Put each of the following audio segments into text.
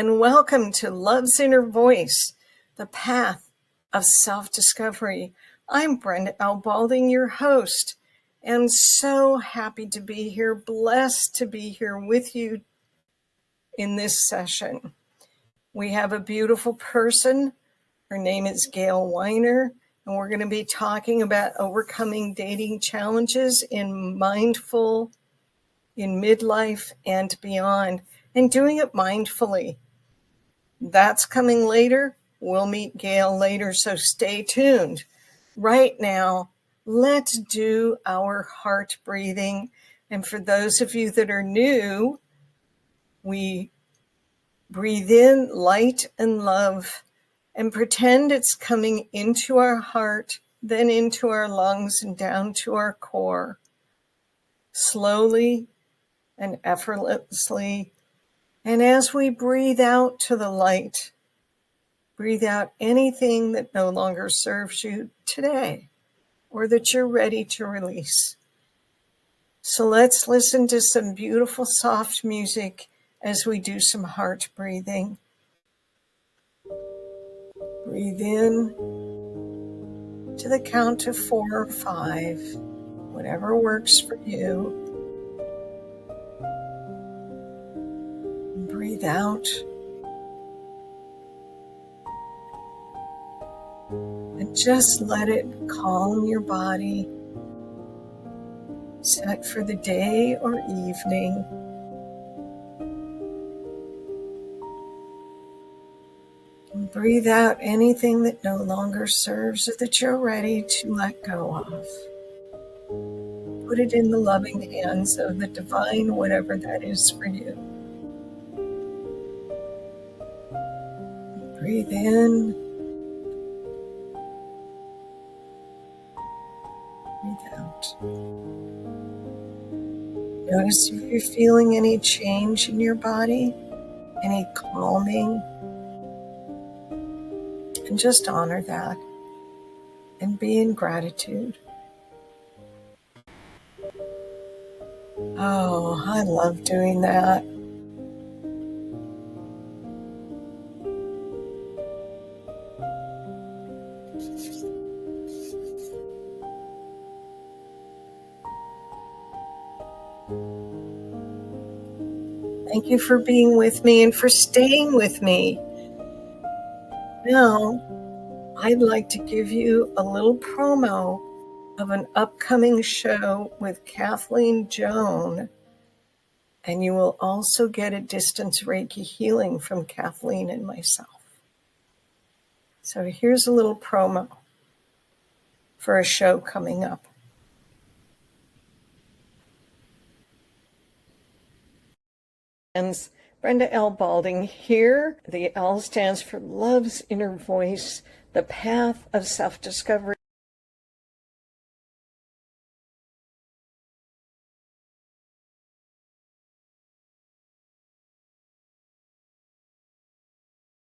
and welcome to Love's Inner Voice, the path of self-discovery. I'm Brenda L. Balding, your host, and so happy to be here, blessed to be here with you in this session. We have a beautiful person. Her name is Gail Weiner, and we're going to be talking about overcoming dating challenges in midlife and beyond, and doing it mindfully. That's coming later. We'll meet Gail later, so stay tuned. Right now, let's do our heart breathing. And for those of you that are new, we breathe in light and love and pretend it's coming into our heart, then into our lungs and down to our core. Slowly and effortlessly. And as we breathe out to the light, breathe out anything that no longer serves you today or that you're ready to release. So let's listen to some beautiful, soft music as we do some heart breathing. Breathe in to the count of 4 or 5, whatever works for you. And breathe out. And just let it calm your body, set for the day or evening. And breathe out anything that no longer serves or that you're ready to let go of. Put it in the loving hands of the divine, whatever that is for you. Breathe in. Breathe out. Notice if you're feeling any change in your body, any calming, and just honor that and be in gratitude. Oh, I love doing that. Thank you for being with me and for staying with me. Now, I'd like to give you a little promo of an upcoming show with Kathleen Joan, and you will also get a distance Reiki healing from Kathleen and myself. So here's a little promo for a show coming up. And Brenda L. Balding here. The L stands for Love's Inner Voice, the path of self-discovery.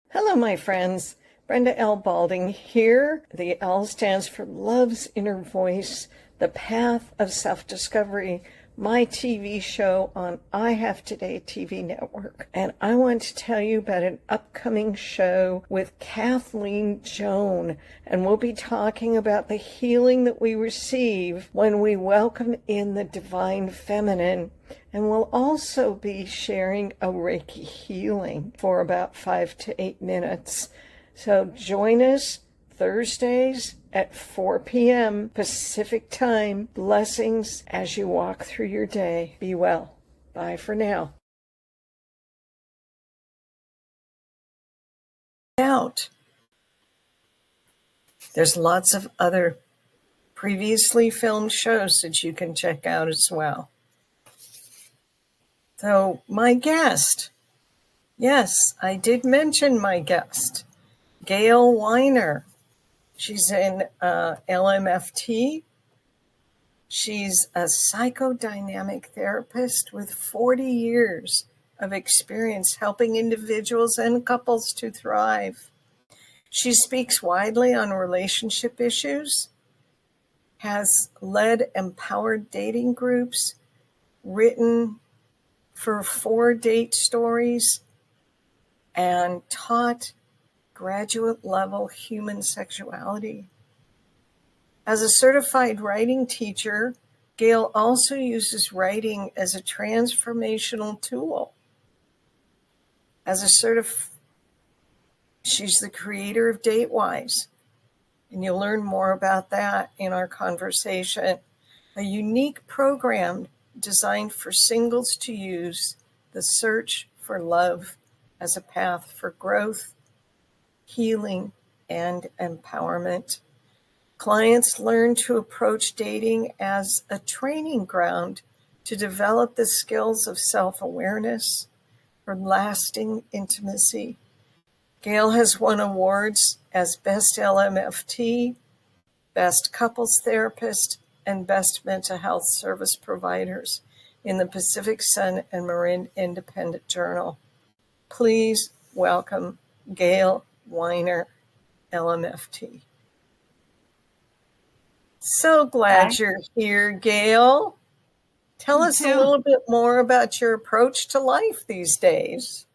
Hello, my friends. Brenda L. Balding here. The L stands for Love's Inner Voice, the path of self-discovery, my TV show on I Have Today TV network. And I want to tell you about an upcoming show with Kathleen Joan. And we'll be talking about the healing that we receive when we welcome in the divine feminine. And we'll also be sharing a Reiki healing for about 5 to 8 minutes. So join us Thursdays at 4 p.m. Pacific time. Blessings as you walk through your day. Be well. Bye for now. There's lots of other previously filmed shows that you can check out as well. So my guest, yes, I did mention my guest, Gail Weiner. She's in LMFT. She's a psychodynamic therapist with 40 years of experience helping individuals and couples to thrive. She speaks widely on relationship issues, has led empowered dating groups, written for 4 date stories, and taught graduate level human sexuality. As a certified writing teacher, Gail also uses writing as a transformational tool. She's the creator of DateWise, and you'll learn more about that in our conversation. A unique program designed for singles to use the search for love as a path for growth, healing, and empowerment. Clients learn to approach dating as a training ground to develop the skills of self-awareness for lasting intimacy. Gail has won awards as Best LMFT, Best Couples Therapist, and Best Mental Health Service Providers in the Pacific Sun and Marin Independent Journal. Please welcome Gail Weiner, LMFT. So glad you're here, Gail. Tell us a little bit more about your approach to life these days.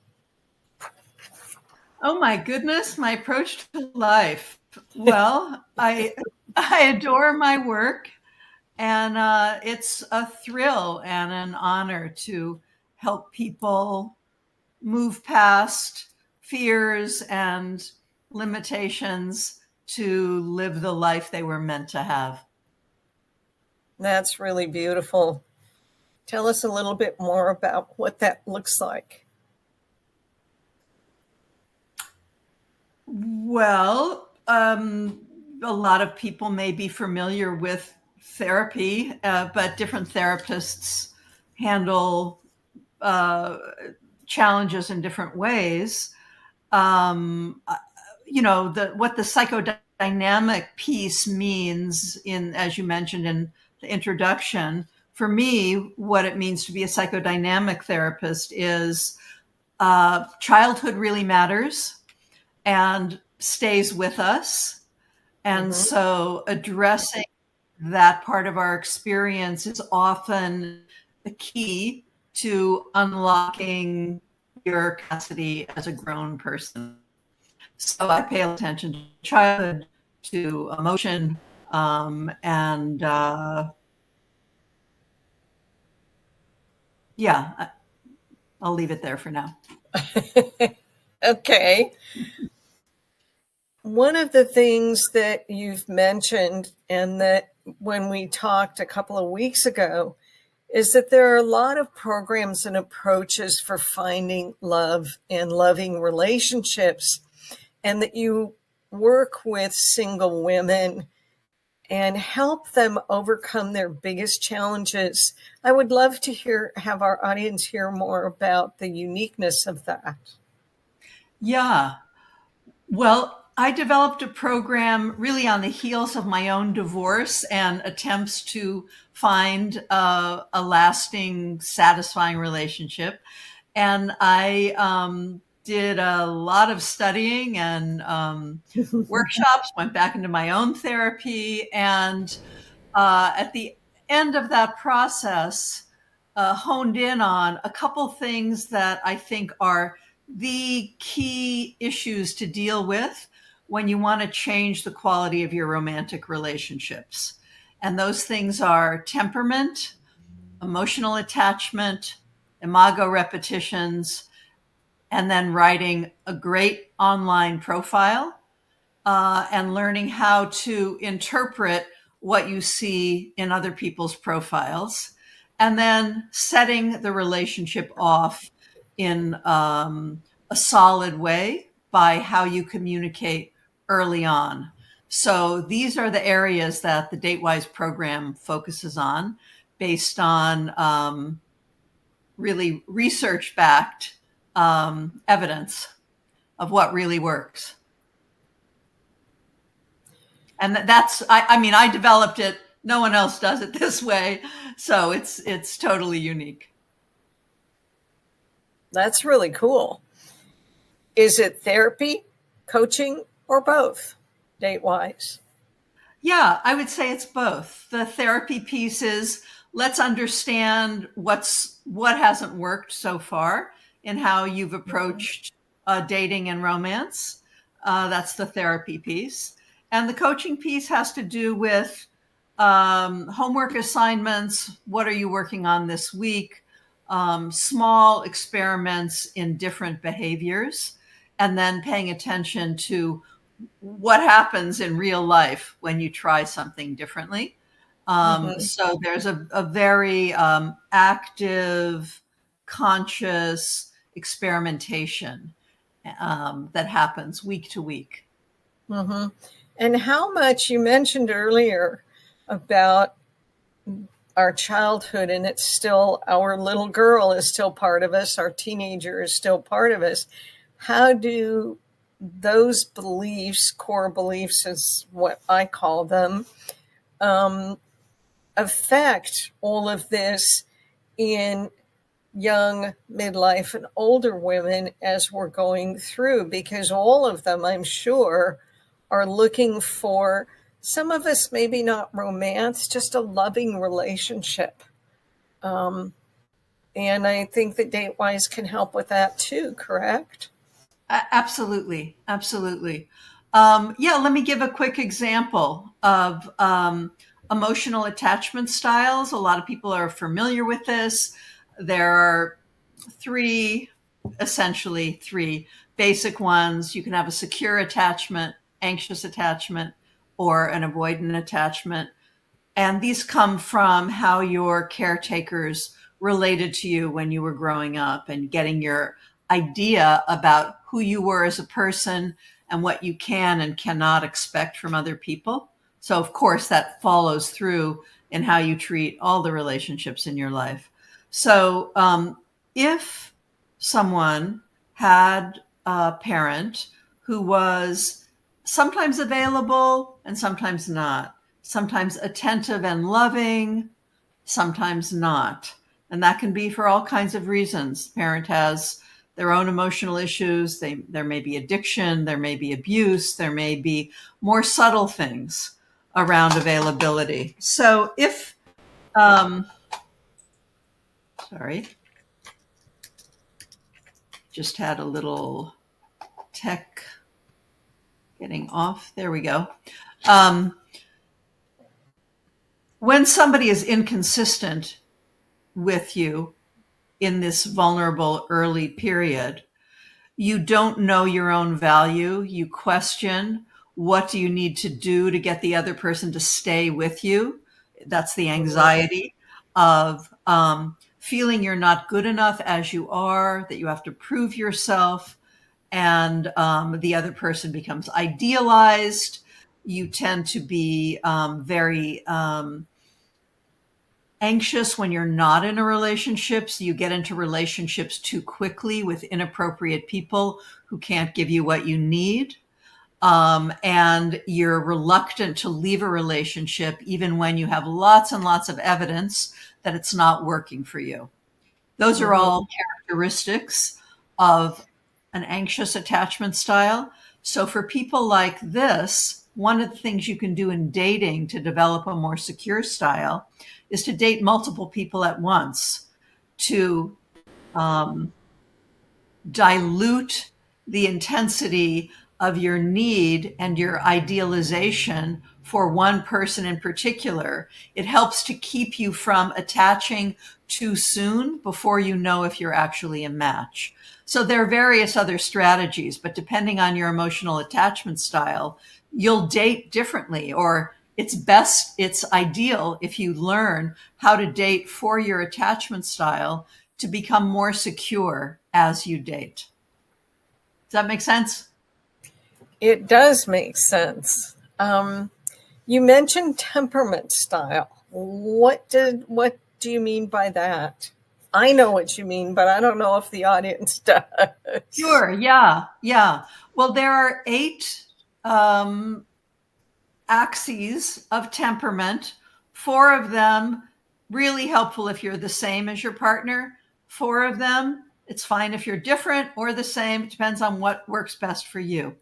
Oh my goodness, my approach to life. Well, I adore my work, and it's a thrill and an honor to help people move past fears and limitations to live the life they were meant to have. That's really beautiful. Tell us a little bit more about what that looks like. Well, a lot of people may be familiar with therapy, but different therapists handle challenges in different ways. What the psychodynamic piece means as you mentioned in the introduction, for me, what it means to be a psychodynamic therapist is childhood really matters and stays with us. And so addressing that part of our experience is often the key to unlocking your capacity as a grown person. So I pay attention to childhood, to emotion, and I'll leave it there for now. Okay. One of the things that you've mentioned, and that when we talked a couple of weeks ago, is that there are a lot of programs and approaches for finding love and loving relationships, and that you work with single women and help them overcome their biggest challenges. I would love to have our audience hear more about the uniqueness of that. Yeah. Well, I developed a program really on the heels of my own divorce and attempts to find a lasting, satisfying relationship. And I did a lot of studying and workshops, went back into my own therapy. And at the end of that process, honed in on a couple things that I think are the key issues to deal with when you want to change the quality of your romantic relationships. And those things are temperament, emotional attachment, imago repetitions, and then writing a great online profile and learning how to interpret what you see in other people's profiles, and then setting the relationship off in a solid way by how you communicate early on. So these are the areas that the DateWise program focuses on, based on really research-backed evidence of what really works. And I developed it. No one else does it this way. So it's totally unique. That's really cool. Is it therapy, coaching, or both, DateWise? Yeah, I would say it's both. The therapy piece is, let's understand what hasn't worked so far and how you've approached dating and romance. That's the therapy piece. And the coaching piece has to do with homework assignments. What are you working on this week? Small experiments in different behaviors, and then paying attention to what happens in real life when you try something differently. Mm-hmm. So there's a very active, conscious experimentation that happens week to week. Mm-hmm. And how much you mentioned earlier about our childhood, and it's still, our little girl is still part of us, our teenager is still part of us. How do those beliefs, core beliefs is what I call them, affect all of this in young, midlife, and older women as we're going through? Because all of them, I'm sure, are looking for, some of us maybe not romance, just a loving relationship. And I think that DateWise can help with that too, correct? Absolutely, absolutely. Yeah, let me give a quick example of emotional attachment styles. A lot of people are familiar with this. There are three, essentially three basic ones. You can have a secure attachment, anxious attachment, or an avoidant attachment. And these come from how your caretakers related to you when you were growing up and getting your idea about who you were as a person and what you can and cannot expect from other people. So, of course, that follows through in how you treat all the relationships in your life. So, if someone had a parent who was sometimes available and sometimes not, sometimes attentive and loving, sometimes not. And that can be for all kinds of reasons. The parent has their own emotional issues. There may be addiction, there may be abuse, there may be more subtle things around availability. So if, sorry, just had a little tech getting off. There we go. When somebody is inconsistent with you in this vulnerable early period, you don't know your own value. You question, what do you need to do to get the other person to stay with you? That's the anxiety of feeling you're not good enough as you are, that you have to prove yourself, and the other person becomes idealized. You tend to be very anxious when you're not in a relationship. So you get into relationships too quickly with inappropriate people who can't give you what you need. And you're reluctant to leave a relationship even when you have lots and lots of evidence that it's not working for you. Those are Mm-hmm. all characteristics of an anxious attachment style. So for people like this, one of the things you can do in dating to develop a more secure style is to date multiple people at once to um, dilute the intensity of your need and your idealization for one person in particular. It helps to keep you from attaching too soon before you know if you're actually a match. So there are various other strategies, but depending on your emotional attachment style, you'll date differently, or it's ideal if you learn how to date for your attachment style to become more secure as you date. Does that make sense? It does make sense. You mentioned temperament style. What do you mean by that? I know what you mean, but I don't know if the audience does. Sure. Yeah. Yeah. Well, there are eight um, axes of temperament. Four of them really helpful if you're the same as your partner. Four of them, it's fine if you're different or the same. It depends on what works best for you.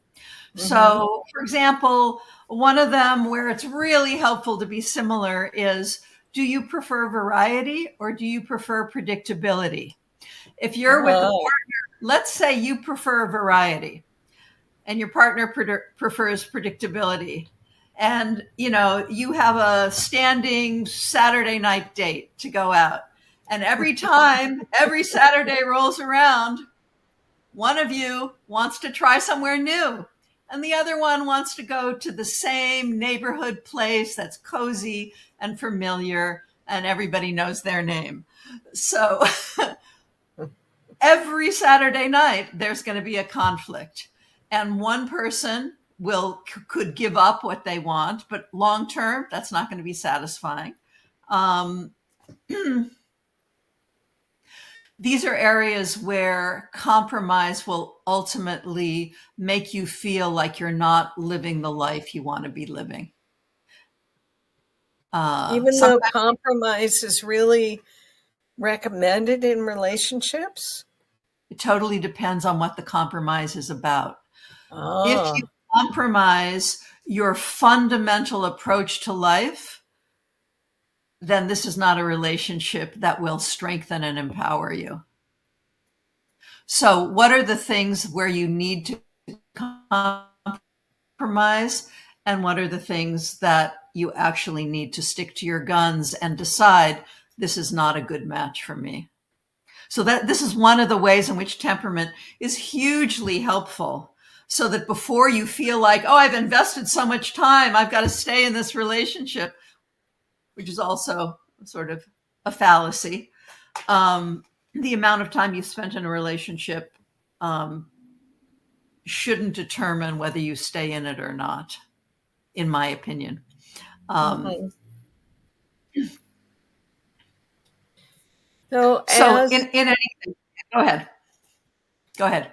Mm-hmm. So, for example, one of them where it's really helpful to be similar is, do you prefer variety or do you prefer predictability? If you're with a Oh. let's say you prefer variety and your partner prefers predictability. And, you have a standing Saturday night date to go out. And every time, every Saturday rolls around, one of you wants to try somewhere new, and the other one wants to go to the same neighborhood place that's cozy and familiar, and everybody knows their name. So every Saturday night, there's going to be a conflict. And one person could give up what they want, but long term, that's not going to be satisfying. Um, these are areas where compromise will ultimately make you feel like you're not living the life you want to be living. Even though Sometimes compromise is really recommended in relationships? it totally depends on what the compromise is about. If Ah, you compromise your fundamental approach to life, then this is not a relationship that will strengthen and empower you. So, what are the things where you need to compromise, and what are the things that you actually need to stick to your guns and decide this is not a good match for me? So that this is one of the ways in which temperament is hugely helpful, so that before you feel like, oh, I've invested so much time, I've got to stay in this relationship, which is also sort of a fallacy. The amount of time you've spent in a relationship shouldn't determine whether you stay in it or not, in my opinion. mhm. So So in anything, go ahead. Go ahead.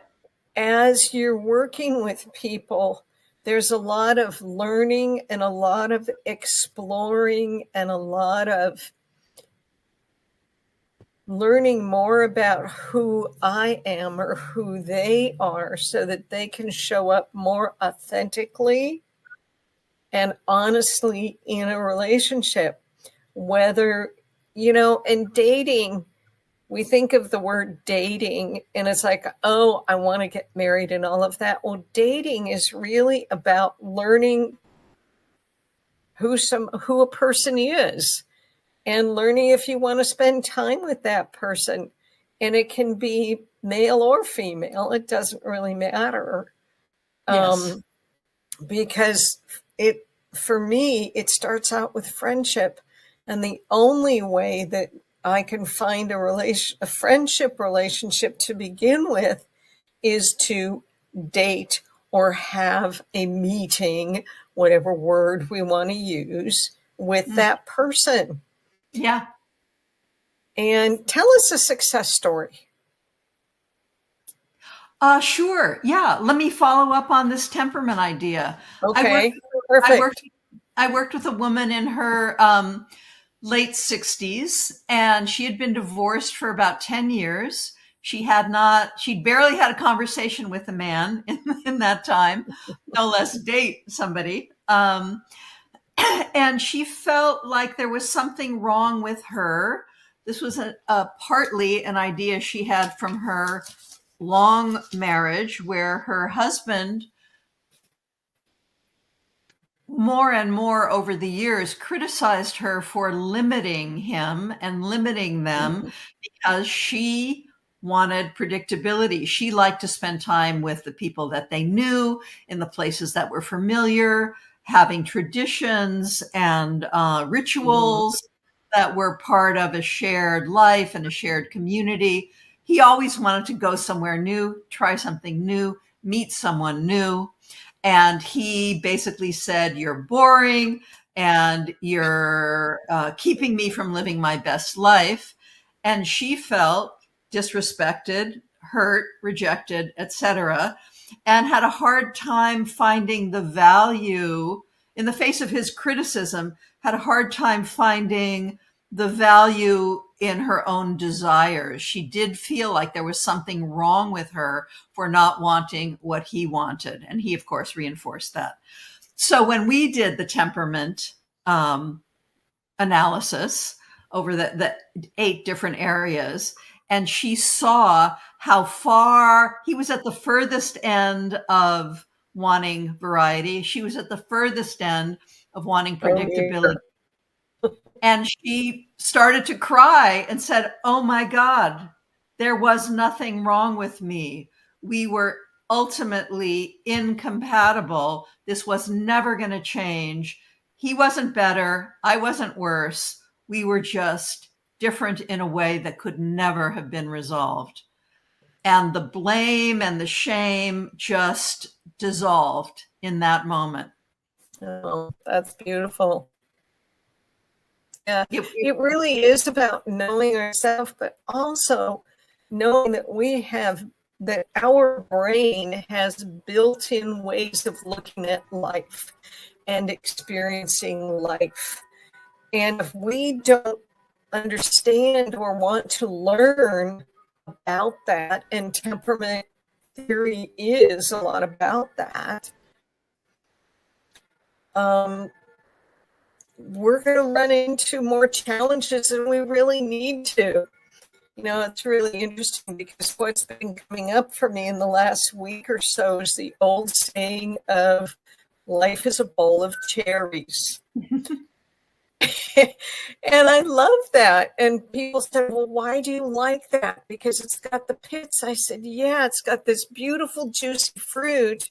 as you're working with people, there's a lot of learning and a lot of exploring and a lot of learning more about who I am or who they are so that they can show up more authentically and honestly in a relationship. Whether, and dating, we think of the word dating and it's like, oh, I want to get married and all of that. Well, dating is really about learning who a person is and learning if you want to spend time with that person. And it can be male or female. It doesn't really matter. Yes. Because for me, it starts out with friendship. And the only way that I can find a friendship relationship to begin with is to date or have a meeting, whatever word we want to use, with that person. Yeah. And tell us a success story. Sure. Yeah. Let me follow up on this temperament idea. I worked. Okay, I worked. perfect. I worked with a woman in her late 60s, and she had been divorced for about 10 years. She'd barely had a conversation with a man in that time, no less date somebody. And she felt like there was something wrong with her. This was partly an idea she had from her long marriage, where her husband more and more over the years criticized her for limiting him and limiting them because she wanted predictability. She liked to spend time with the people that they knew in the places that were familiar, having traditions and rituals that were part of a shared life and a shared community. He always wanted to go somewhere new, try something new, meet someone new. And he basically said, "You're boring and you're keeping me from living my best life." And she felt disrespected, hurt, rejected, etc., and had a hard time finding the value in the face of his criticism, had a hard time finding the value in her own desires. She did feel like there was something wrong with her for not wanting what he wanted. And he, of course, reinforced that. So when we did the temperament analysis over the 8 different areas, and she saw how far he was at the furthest end of wanting variety. She was at the furthest end of wanting Oh, predictability. dear. And she started to cry and said, "Oh my God, there was nothing wrong with me. We were ultimately incompatible. This was never going to change. He wasn't better. I wasn't worse. We were just different in a way that could never have been resolved." And the blame and the shame just dissolved in that moment. Oh, that's beautiful. Yeah, It, it really is about knowing ourselves, but also knowing that our brain has built-in ways of looking at life and experiencing life. And if we don't understand or want to learn about that, and temperament theory is a lot about that, we're going to run into more challenges than we really need to. You know, it's really interesting because what's been coming up for me in the last week or so is the old saying of life is a bowl of cherries. And I love that. And people said, well, why do you like that? Because it's got the pits. I said, yeah, it's got this beautiful, juicy fruit.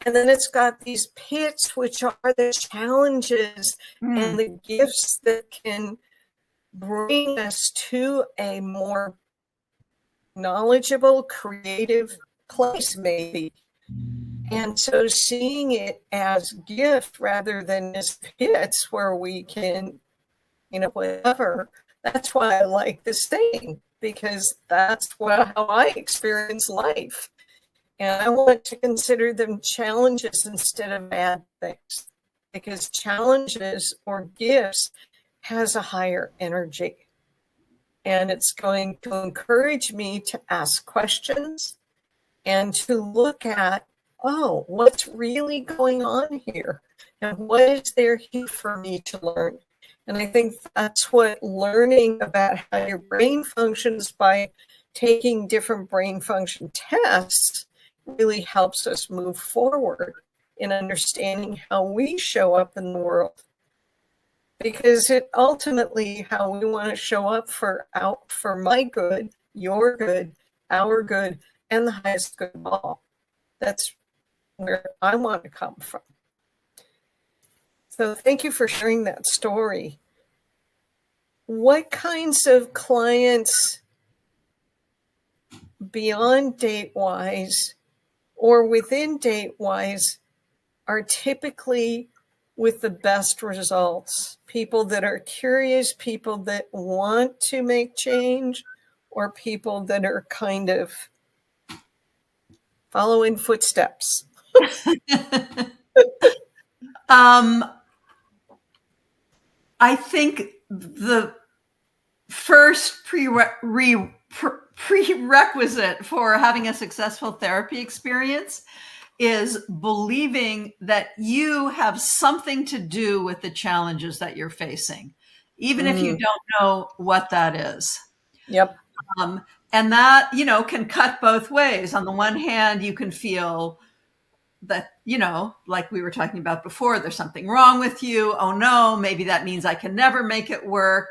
And then it's got these pits, which are the challenges and the gifts that can bring us to a more knowledgeable, creative place, maybe. And so seeing it as gift rather than as pits where we can, whatever, that's why I like this thing, because that's how I experience life. And I want to consider them challenges instead of bad things, because challenges or gifts has a higher energy. And it's going to encourage me to ask questions and to look at, oh, what's really going on here? And what is there here for me to learn? And I think that's what learning about how your brain functions by taking different brain function tests really helps us move forward in understanding how we show up in the world. Because it ultimately how we want to show up for my good, your good, our good, and the highest good of all. That's where I want to come from. So thank you for sharing that story. What kinds of clients beyond DateWise or within DateWise are typically with the best results? People that are curious, people that want to make change, or people that are kind of following footsteps? I think the first prerequisite for having a successful therapy experience is believing that you have something to do with the challenges that you're facing, even if you don't know what that is. Yep. And that, can cut both ways. On the one hand, you can feel that, like we were talking about before, there's something wrong with you. Oh no, maybe that means I can never make it work.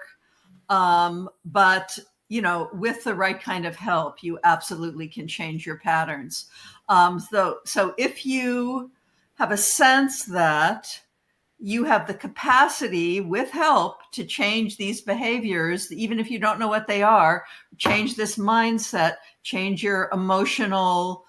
But with the right kind of help, you absolutely can change your patterns. So if you have a sense that you have the capacity with help to change these behaviors, even if you don't know what they are, change this mindset, change your emotional,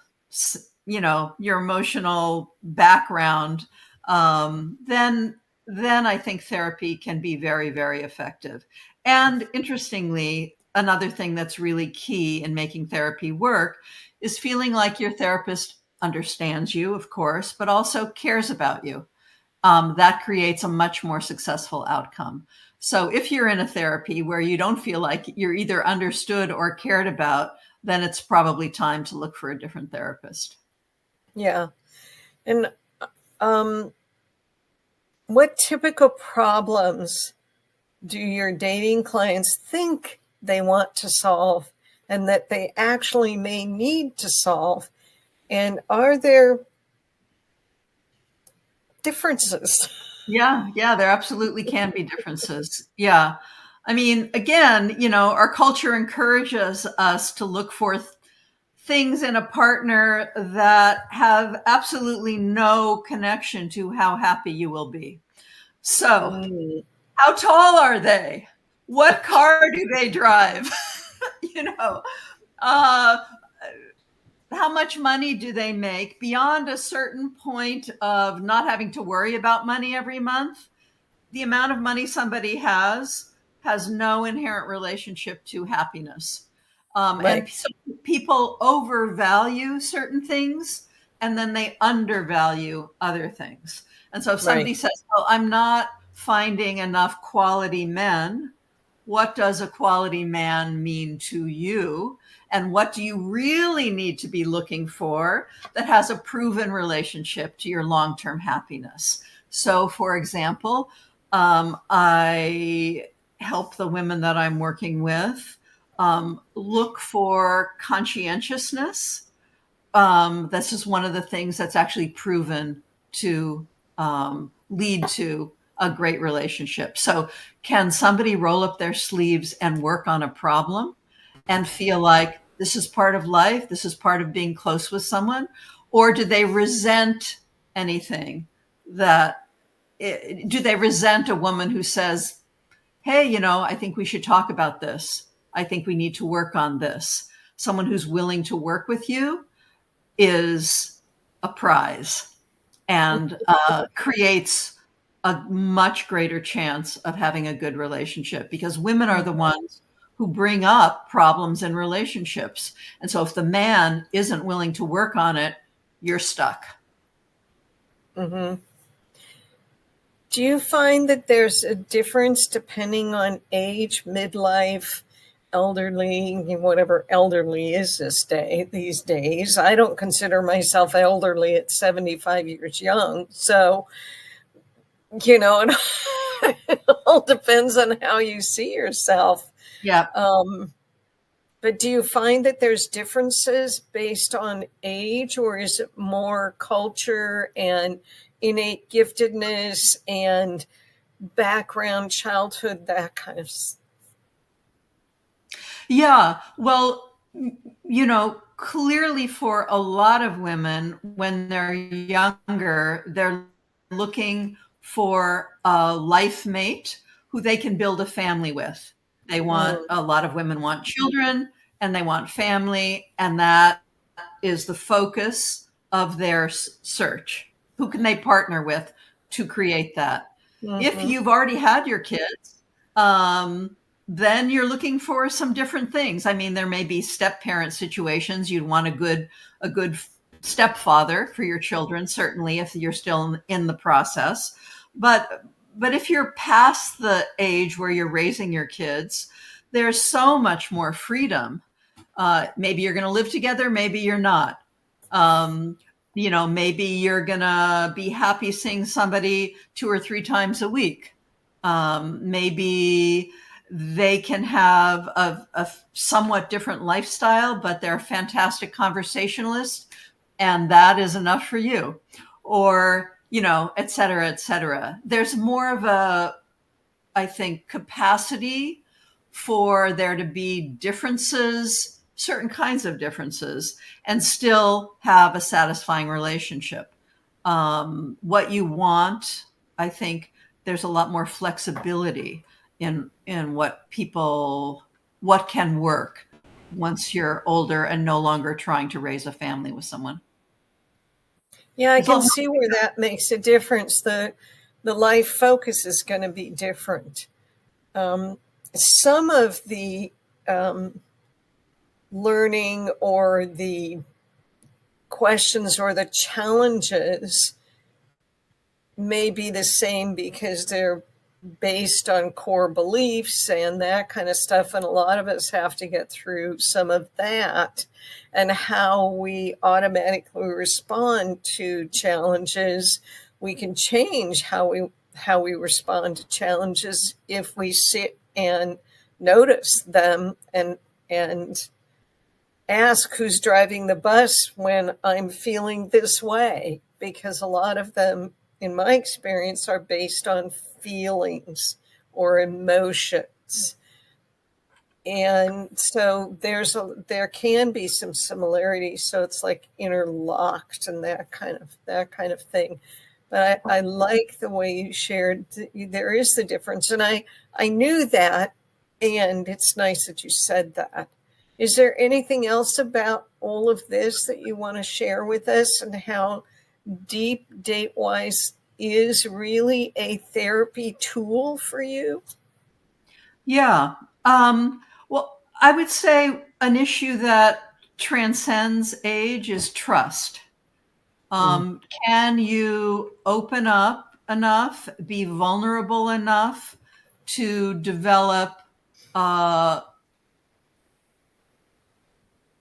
your emotional background, then I think therapy can be very, very effective. And interestingly, another thing that's really key in making therapy work is feeling like your therapist understands you, of course, but also cares about you. That creates a much more successful outcome. So if you're in a therapy where you don't feel like you're either understood or cared about, then it's probably time to look for a different therapist. Yeah. And what typical problems do your dating clients think they want to solve and that they actually may need to solve? And are there differences? Yeah, yeah, there absolutely can be differences. Yeah. I mean, again, our culture encourages us to look for things in a partner that have absolutely no connection to how happy you will be. So, Mm, how tall are they? What car do they drive? you know, uh, how much money do they make beyond a certain point of not having to worry about money every month? The amount of money somebody has no inherent relationship to happiness. And right, so people overvalue certain things and then they undervalue other things. And so if right. somebody says, "Well, I'm not finding enough quality men," what does a quality man mean to you? And what do you really need to be looking for that has a proven relationship to your long term happiness? So, for example, I help the women that I'm working with look for conscientiousness. This is one of the things that's actually proven to lead to a great relationship. So, can somebody roll up their sleeves and work on a problem and feel like this is part of life, this is part of being close with someone? Or do they resent anything that do they resent a woman who says, "Hey, I think we should talk about this. I think we need to work on this." Someone who's willing to work with you is a prize and creates a much greater chance of having a good relationship because women are the ones who bring up problems in relationships. And so if the man isn't willing to work on it, you're stuck. Mm-hmm. Do you find that there's a difference depending on age, midlife, elderly, whatever elderly is these days? I don't consider myself elderly at 75 years young. So, it it all depends on how you see yourself. Yeah. Um, but do you find that there's differences based on age, or is it more culture and innate giftedness and background, childhood, that kind of Yeah. Well, clearly for a lot of women, when they're younger, they're looking for a life mate who they can build a family with. A lot of women want children and they want family, and that is the focus of their search. Who can they partner with to create that? If Mm-hmm. you've already had your kids, then you're looking for some different things. I mean, there may be step parent situations. You'd want a good stepfather for your children, certainly if you're still in the process. But if you're past the age where you're raising your kids, there's so much more freedom. Maybe you're going to live together, maybe you're not. Um, maybe you're going to be happy seeing somebody 2 or 3 times a week. Maybe they can have a somewhat different lifestyle, but they're a fantastic conversationalist, and that is enough for you. Or, et cetera, et cetera. There's more of I think, capacity for there to be differences, certain kinds of differences, and still have a satisfying relationship. What you want, I think, there's a lot more flexibility in what can work once you're older and no longer trying to raise a family with someone. Yeah, I It's a lot can more see where that makes a difference. The life focus is going to be different. Some of the um, learning or the questions or the challenges may be the same because they're based on core beliefs and that kind of stuff. And a lot of us have to get through some of that and how we automatically respond to challenges. We can change how we respond to challenges if we sit and notice them and ask who's driving the bus when I'm feeling this way, because a lot of them, in my experience, are based on feelings or emotions. And so there can be some similarities. So it's like interlocked and that kind of thing. But I like the way you shared. There is the difference, and I knew that, and it's nice that you said that. Is there anything else about all of this that you want to share with us, and how Deep Datewise is really a therapy tool for you? Yeah. Well, I would say an issue that transcends age is trust. Mm. Can you open up enough, be vulnerable enough to develop uh,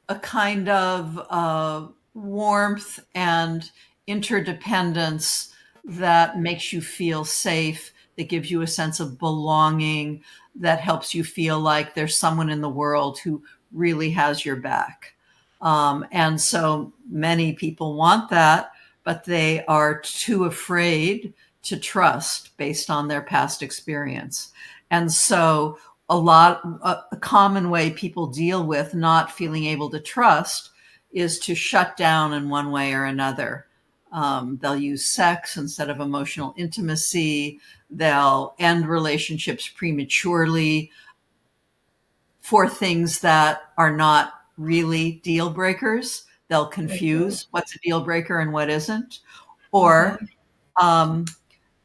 a kind of warmth and interdependence that makes you feel safe, that gives you a sense of belonging, that helps you feel like there's someone in the world who really has your back. And so many people want that, but they are too afraid to trust based on their past experience. And so a common way people deal with not feeling able to trust is to shut down in one way or another. They'll use sex instead of emotional intimacy. They'll end relationships prematurely for things that are not really deal breakers. They'll Mhm. confuse what's a deal breaker and what isn't. Or Mhm. um,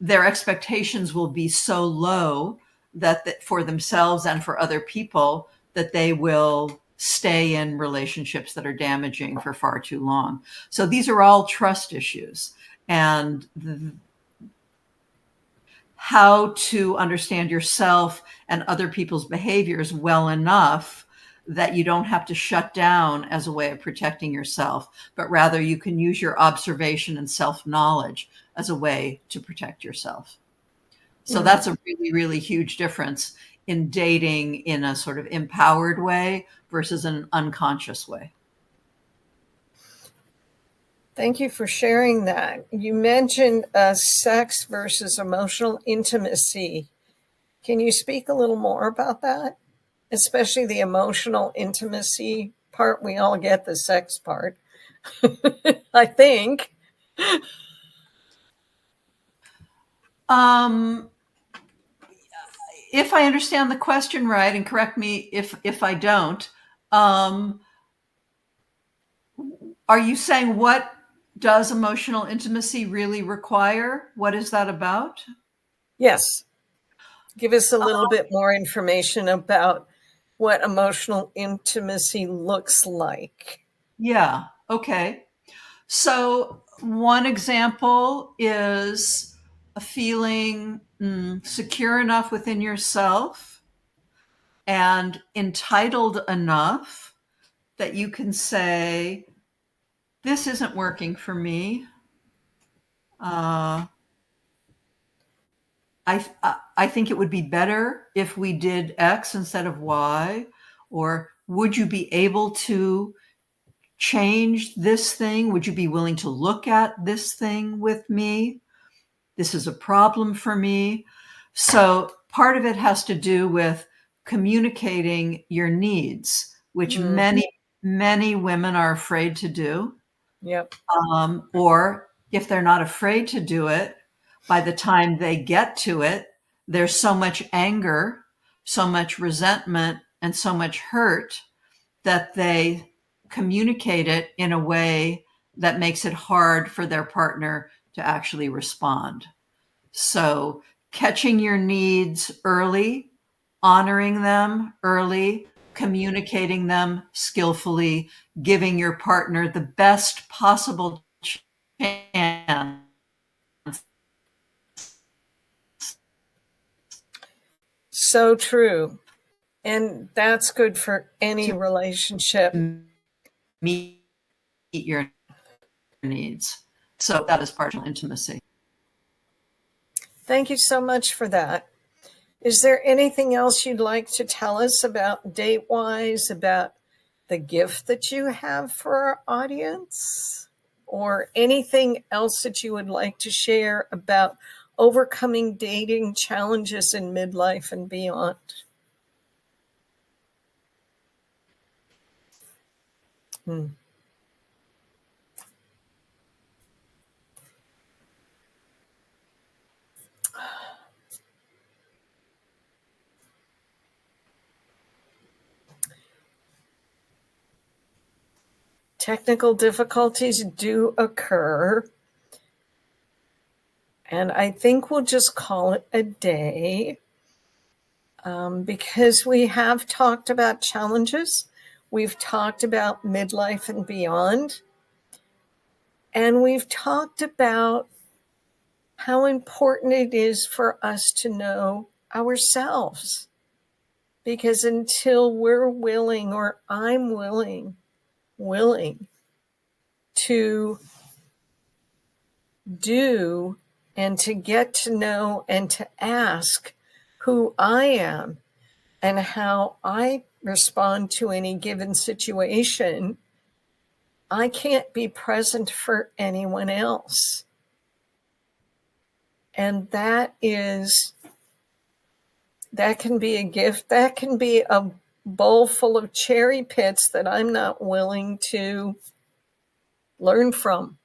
their expectations will be so low that for themselves and for other people that they will stay in relationships that are damaging for far too long. So these are all trust issues. And how to understand yourself and other people's behaviors well enough that you don't have to shut down as a way of protecting yourself, but rather you can use your observation and self knowledge as a way to protect yourself. So Mm. that's a really, really huge difference in dating in a sort of empowered way versus an unconscious way. Thank you for sharing that. You mentioned sex versus emotional intimacy. Can you speak a little more about that? Especially the emotional intimacy part. We all get the sex part, I think. Um, if I understand the question right, and correct me if I don't, um, are you saying what does emotional intimacy really require? What is that about? Yes. Give us a little bit more information about what emotional intimacy looks like. Yeah. Okay. So, one example is a feeling secure enough within yourself and entitled enough that you can say, this isn't working for me. Uh, I think it would be better if we did X instead of Y. Or would you be able to change this thing? Would you be willing to look at this thing with me? This is a problem for me. So part of it has to do with communicating your needs, which Mm, many women are afraid to do. yep. Or if they're not afraid to do it, by the time they get to it, there's so much anger, so much resentment, and so much hurt that they communicate it in a way that makes it hard for their partner to actually respond. So, catching your needs early, honoring them early, communicating them skillfully, giving your partner the best possible chance So true. And that's good for any to relationship. meet your needs. So, that is partial intimacy. Thank you so much for that. Is there anything else you'd like to tell us about DateWise, about the gift that you have for our audience, or anything else that you would like to share about overcoming dating challenges in midlife and beyond? Hmm. Technical difficulties do occur, and I think we'll just call it a day, because we have talked about challenges. We've talked about midlife and beyond, and we've talked about how important it is for us to know ourselves. Because until we're willing, or I'm willing to do and to get to know and to ask who I am and how I respond to any given situation, I can't be present for anyone else. And that can be a gift. That can be a bowl full of cherry pits that I'm not willing to learn from.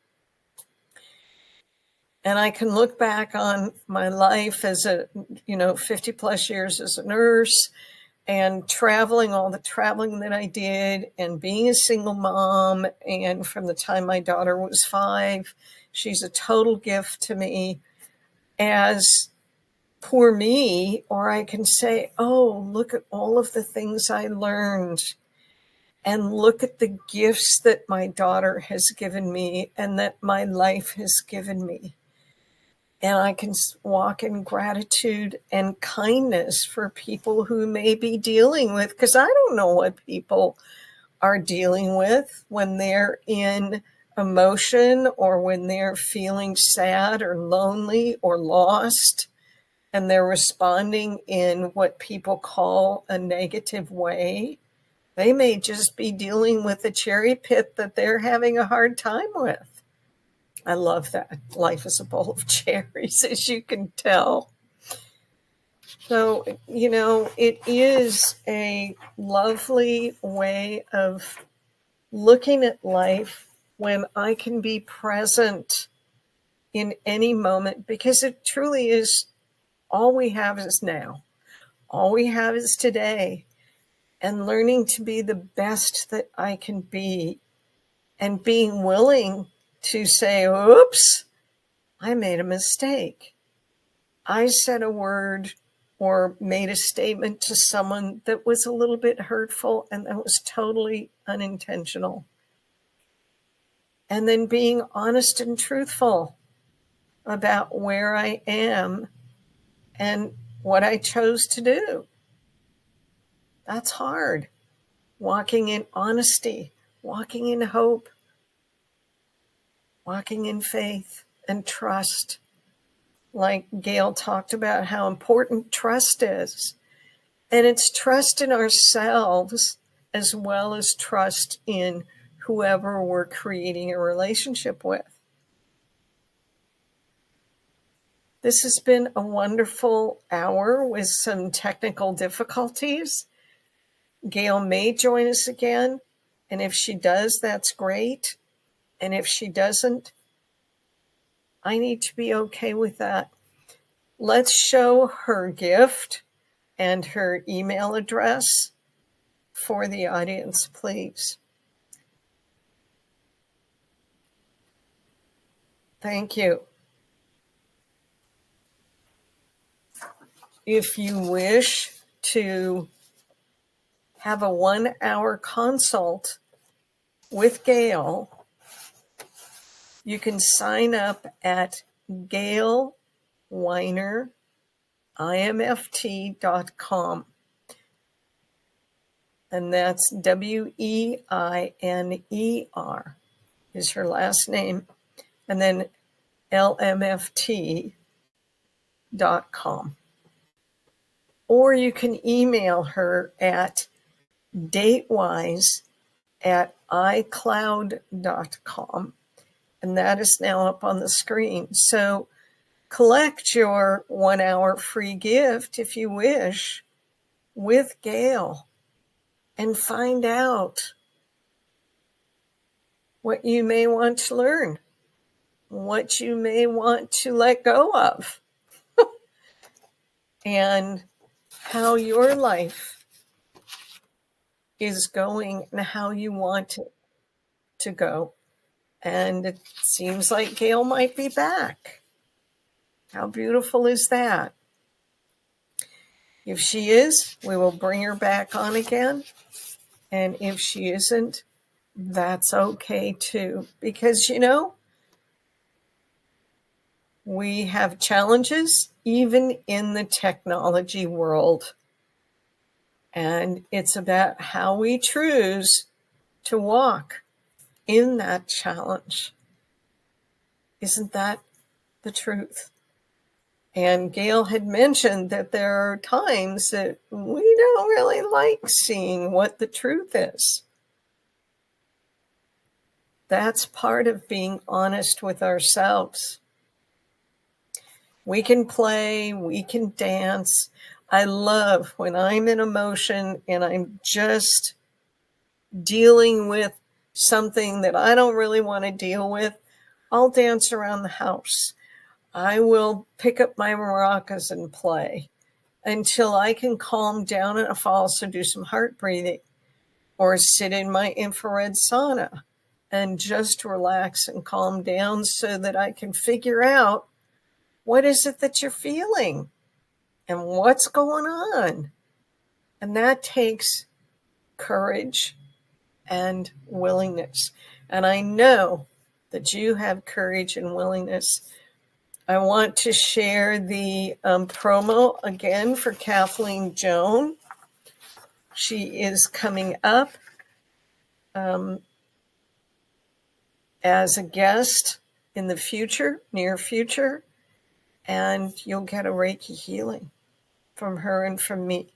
And I can look back on my life as 50 plus years as a nurse, and traveling, all the traveling that I did, and being a single mom. And from the time my daughter was 5, she's a total gift to me as poor me. Or I can say, oh, look at all of the things I learned, and look at the gifts that my daughter has given me and that my life has given me. And I can walk in gratitude and kindness for people who may be dealing with, because I don't know what people are dealing with when they're in emotion, or when they're feeling sad or lonely or lost, and they're responding in what people call a negative way. They may just be dealing with a cherry pit that they're having a hard time with. I love that. Life is a bowl of cherries, as you can tell. So, it is a lovely way of looking at life when I can be present in any moment, because it truly is, all we have is now. All we have is today, and learning to be the best that I can be, and being willing to say, oops, I made a mistake. I said a word or made a statement to someone that was a little bit hurtful, and that was totally unintentional. And then being honest and truthful about where I am and what I chose to do. That's hard. Walking in honesty, walking in hope, walking in faith and trust. Like Gail talked about how important trust is. And it's trust in ourselves as well as trust in whoever we're creating a relationship with. This has been a wonderful hour with some technical difficulties. Gail may join us again, and if she does, that's great. And if she doesn't, I need to be okay with that. Let's show her gift and her email address for the audience, please. Thank you. If you wish to have a 1-hour consult with Gail, you can sign up at gailweinerimft.com. And that's WEINER is her last name. And then lmft.com. Or you can email her at datewise at icloud.com. And that is now up on the screen. So collect your 1 hour free gift if you wish with Gail and find out what you may want to learn, what you may want to let go of, and how your life is going and how you want it to go. And it seems like Gail might be back. How beautiful is that? If she is, we will bring her back on again. And if she isn't, that's okay too. Because, we have challenges even in the technology world. And it's about how we choose to walk in that challenge. Isn't that the truth? And Gail had mentioned that there are times that we don't really like seeing what the truth is. That's part of being honest with ourselves. We can play, we can dance. I love when I'm in emotion and I'm just dealing with something that I don't really want to deal with. I'll dance around the house. I will pick up my maracas and play until I can calm down, and I'll also do some heart breathing or sit in my infrared sauna and just relax and calm down so that I can figure out what is it that you're feeling and what's going on. And that takes courage and willingness. And I know that you have courage and willingness. I want to share the promo again for Kathleen Joan. She is coming up as a guest in the future, near future, and you'll get a Reiki healing from her and from me.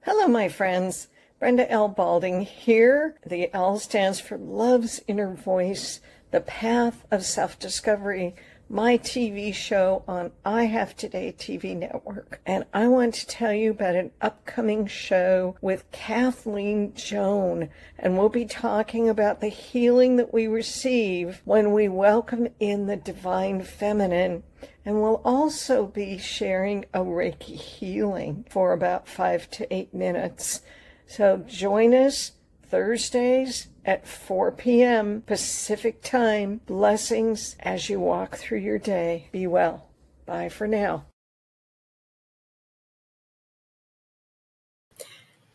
Hello, my friends. Brenda L. Balding here. The L stands for Love's Inner Voice, the Path of Self-Discovery, my TV show on I Have Today TV network. And I want to tell you about an upcoming show with Kathleen Joan. And we'll be talking about the healing that we receive when we welcome in the divine feminine. And we'll also be sharing a Reiki healing for about 5 to 8 minutes. So join us Thursdays at 4 p.m. Pacific time. Blessings as you walk through your day. Be well. Bye for now.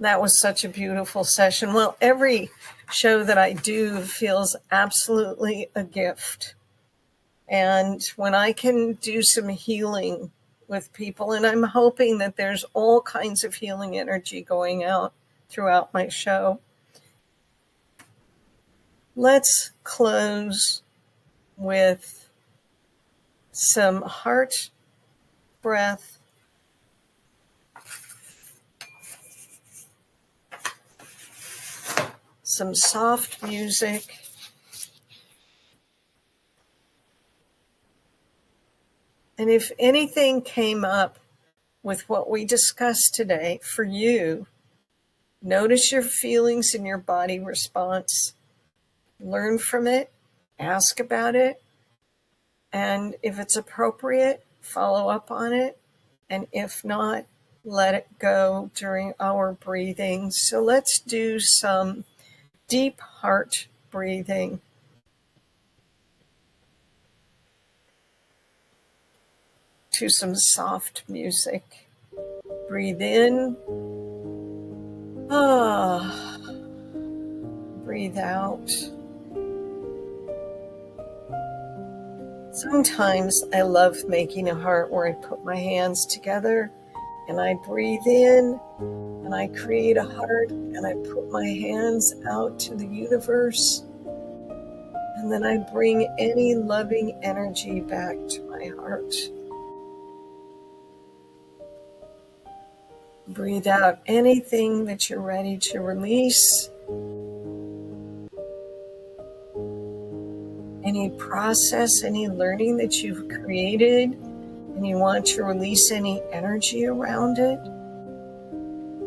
That was such a beautiful session. Well, every show that I do feels absolutely a gift. And when I can do some healing with people, and I'm hoping that there's all kinds of healing energy going out throughout my show. Let's close with some heart breath, some soft music, and if anything came up with what we discussed today for you, notice your feelings and your body response. Learn from it, ask about it, and if it's appropriate, follow up on it. And if not, let it go during our breathing. So let's do some deep heart breathing. To some soft music. Breathe in. Breathe out. Sometimes I love making a heart where I put my hands together and I breathe in and I create a heart and I put my hands out to the universe, and then I bring any loving energy back to my heart. Breathe out anything that you're ready to release any process, any learning that you've created, and you want to release any energy around it,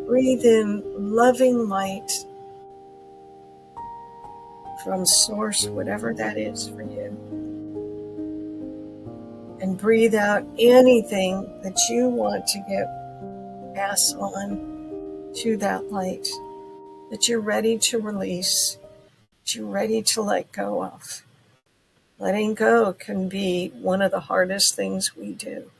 breathe in loving light from source, whatever that is for you. And breathe out anything that you want to pass on to that light, that you're ready to release, that you're ready to let go of. Letting go can be one of the hardest things we do.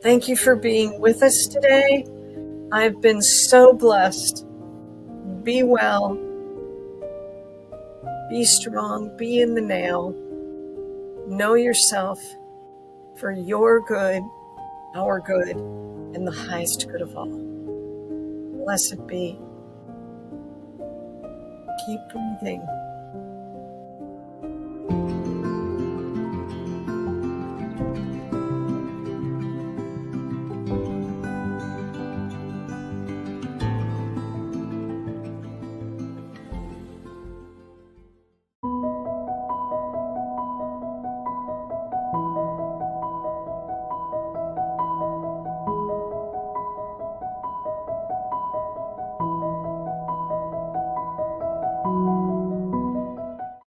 Thank you for being with us today. I've been so blessed. Be well, be strong, be in the now. Know yourself for your good, our good, and the highest good of all. Blessed be. Keep breathing.